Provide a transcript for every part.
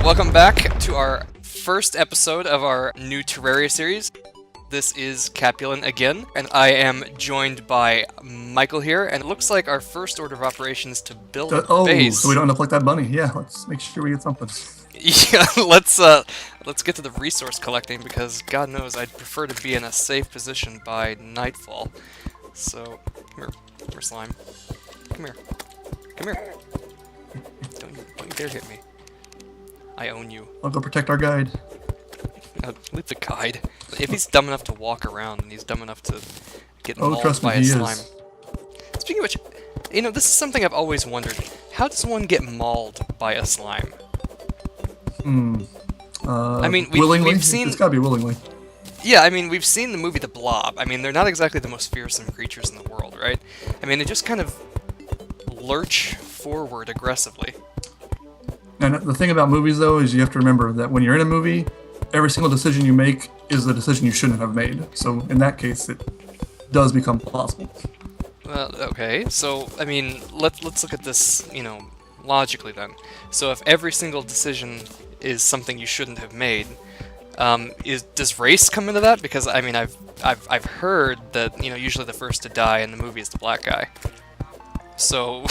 Welcome back to our first episode of our new Terraria series. This is Capulan again, and I am joined by Michael here, and it looks like our first order of operations to build a base. So we don't end up like that bunny. Yeah, let's make sure we get something. Yeah, let's get to the resource collecting, because God knows I'd prefer to be in a safe position by nightfall. So, come here, slime. Come here. Come here. Don't you dare hit me. I own you. I'll go protect our guide. Leave the guide. If he's dumb enough to walk around, and he's dumb enough to get mauled by a slime. Speaking of which, you know, this is something I've always wondered. How does one get mauled by a slime? I mean, we've seen... It's gotta be willingly. Yeah, I mean, we've seen the movie The Blob. I mean, they're not exactly the most fearsome creatures in the world, right? I mean, they just kind of lurch forward aggressively. And the thing about movies, though, is you have to remember that when you're in a movie, every single decision you make is the decision you shouldn't have made. So in that case, it does become plausible. Well, okay. So, I mean, let's look at this, you know, logically then. So if every single decision is something you shouldn't have made, does race come into that? Because I mean, I've heard that, you know, usually the first to die in the movie is the black guy. So,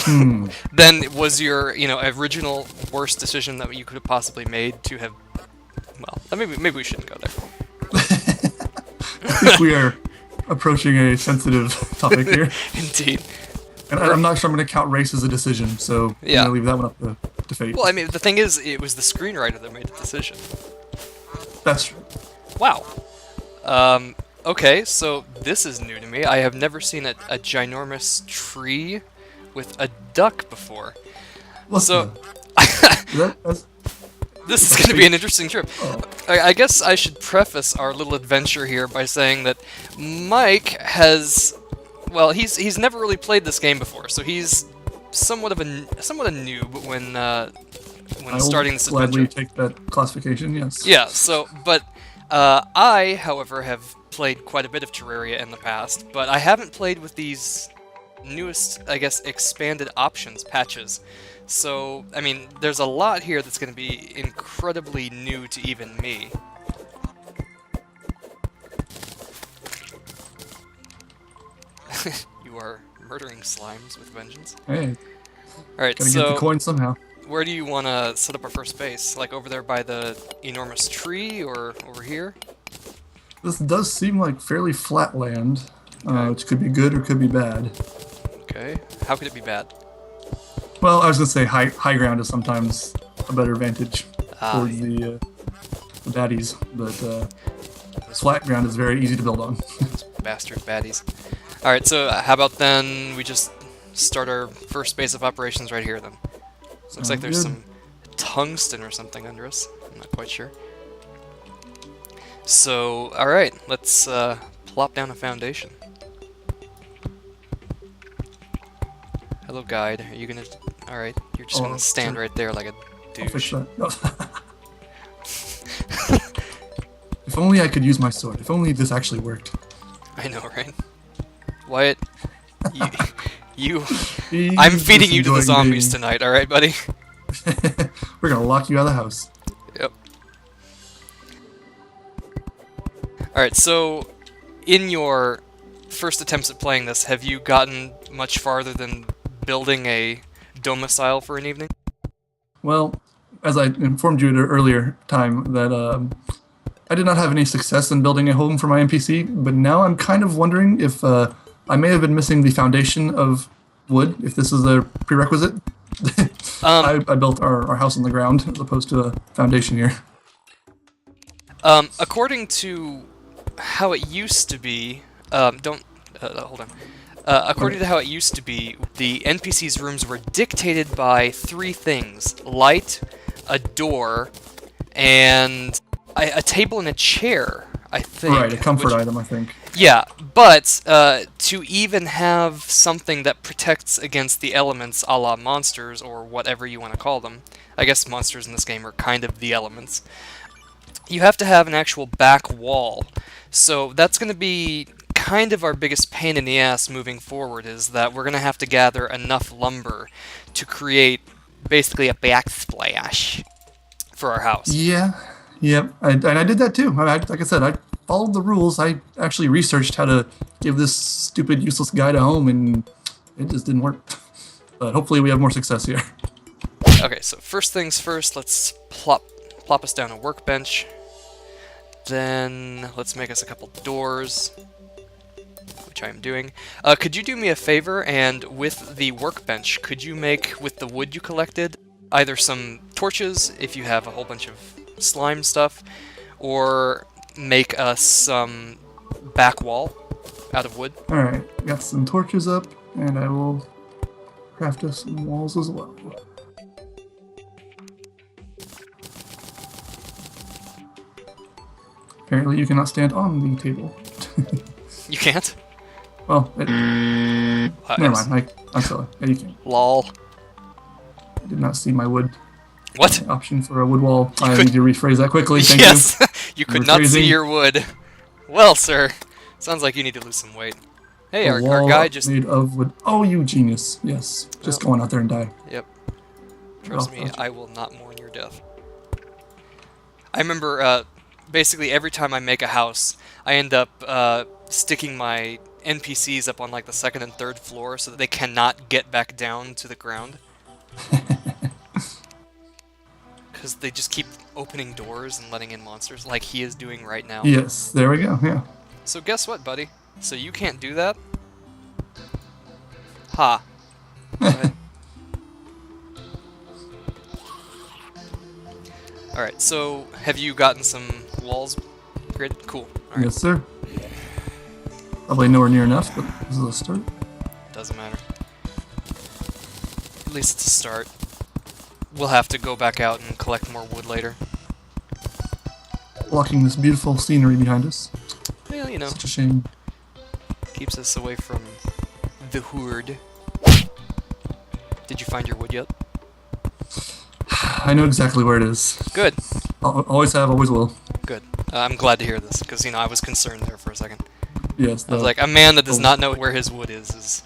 then was your, you know, original worst decision that you could have possibly made to have... Well, maybe we shouldn't go there. I think we are approaching a sensitive topic here. Indeed. And I'm not sure I'm going to count race as a decision, so yeah. I'm going to leave that one up to fate. Well, I mean, the thing is, it was the screenwriter that made the decision. That's true. Wow. Okay, so this is new to me. I have never seen a ginormous tree with a duck before. This is going to be an interesting trip. Oh. I guess I should preface our little adventure here by saying that Mike has, well, he's never really played this game before, so he's somewhat a noob when starting this adventure. I'll gladly take that classification, yes. Yeah. So, but I, however, have played quite a bit of Terraria in the past, but I haven't played with these newest, I guess, expanded options patches. So, I mean, there's a lot here that's going to be incredibly new to even me. You are murdering slimes with vengeance. Hey. Alright, gotta so... get the coin somehow. Where do you want to set up our first base? Like over there by the enormous tree, or over here? This does seem like fairly flat land, Okay. which could be good or could be bad. Okay. How could it be bad? Well, I was going to say high ground is sometimes a better advantage towards the baddies, but flat ground is very easy to build on. Those bastard baddies. Alright, so how about then we just start our first base of operations right here then? Looks like there's some tungsten or something under us. I'm not quite sure. So, alright, let's plop down a foundation. Hello, guide. Are you gonna... Alright, you're just gonna stand right there like a douche. If only I could use my sword. If only this actually worked. I know, right? Wyatt, I'm feeding you to the zombies tonight, alright, buddy? We're gonna lock you out of the house. Yep. Alright, so in your first attempts at playing this, have you gotten much farther than building a domicile for an evening? Well, as I informed you at an earlier time, that I did not have any success in building a home for my NPC, but now I'm kind of wondering if I may have been missing the foundation of wood, if this is a prerequisite. I built our house on the ground as opposed to a foundation here. According to how it used to be, hold on. According to how it used to be, the NPC's rooms were dictated by three things: light, a door, and a table and a chair, I think. Right, a comfort item, I think. Yeah, but to even have something that protects against the elements a la monsters, or whatever you want to call them, I guess monsters in this game are kind of the elements, you have to have an actual back wall. So that's going to be kind of our biggest pain in the ass moving forward is that we're going to have to gather enough lumber to create basically a backsplash for our house. Yeah. Yep. And I did that too. Like I said, I followed the rules. I actually researched how to give this stupid, useless guy a home, and it just didn't work. But hopefully we have more success here. Okay, so first things first, let's plop us down a workbench. Then let's make us a couple doors, which I am doing. Could you do me a favor, and with the workbench, could you make, with the wood you collected, either some torches, if you have a whole bunch of slime stuff, or make us some back wall out of wood? Alright, got some torches up, and I will craft us some walls as well. Apparently you cannot stand on the table. You can't? Well, never mind. I'm sorry. Yeah, you can. Lol. I did not see my wood What? option for a wood wall. I need to rephrase that quickly. Thank Yes, you. you could not see your wood. Well, sir, sounds like you need to lose some weight. Hey, our guy just... made of wood. Oh, you genius. Yes. Just go on out there and die. Yep. Trust me, I will not mourn your death. I remember, basically every time I make a house, I end up sticking my NPCs up on like the second and third floor so that they cannot get back down to the ground. Because they just keep opening doors and letting in monsters like he is doing right now. Yes, there we go, yeah. So guess what, buddy? So you can't do that? Ha. Go ahead. Alright, so have you gotten some walls created? Cool. All right. Yes, sir. Probably nowhere near enough, but this is a start. Doesn't matter. At least it's a start. We'll have to go back out and collect more wood later. Blocking this beautiful scenery behind us. Well, you know, Such a shame. keeps us away from the horde. Did you find your wood yet? I know exactly where it is. Good. Always have, always will. Good. I'm glad to hear this, because, you know, I was concerned there for a second. Yes. I was like, a man that does not know where his wood is...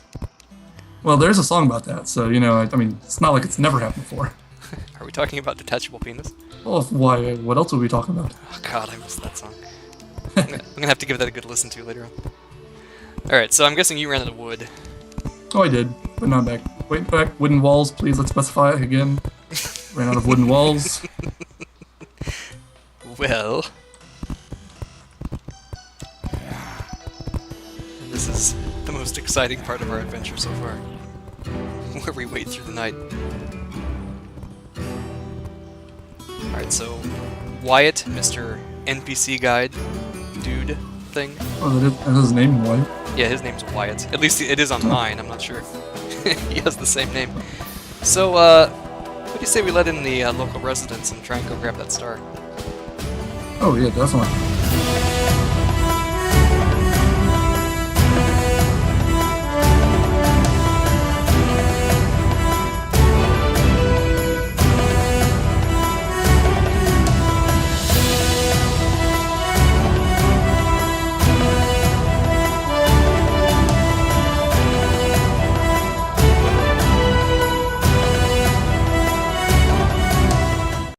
Well, there's a song about that, so, you know, I mean, it's not like it's never happened before. Are we talking about detachable penis? Well, why? What else are we talking about? Oh god, I missed that song. I'm gonna have to give that a good listen to later on. Alright, so I'm guessing you ran out of wood. Oh, I did, but not back. Wait, back. Wooden walls, please. Let's specify again. Ran out of wooden walls. Well... And this is the most exciting part of our adventure so far. Where we wait through the night. Alright, so... Wyatt, Mr. NPC guide, dude thing. Oh, that's his name, White. Yeah, his name's Wyatt. At least it is on mine, I'm not sure if he has the same name. So, what do you say we let in the local residents and try and go grab that star? Oh, yeah, definitely.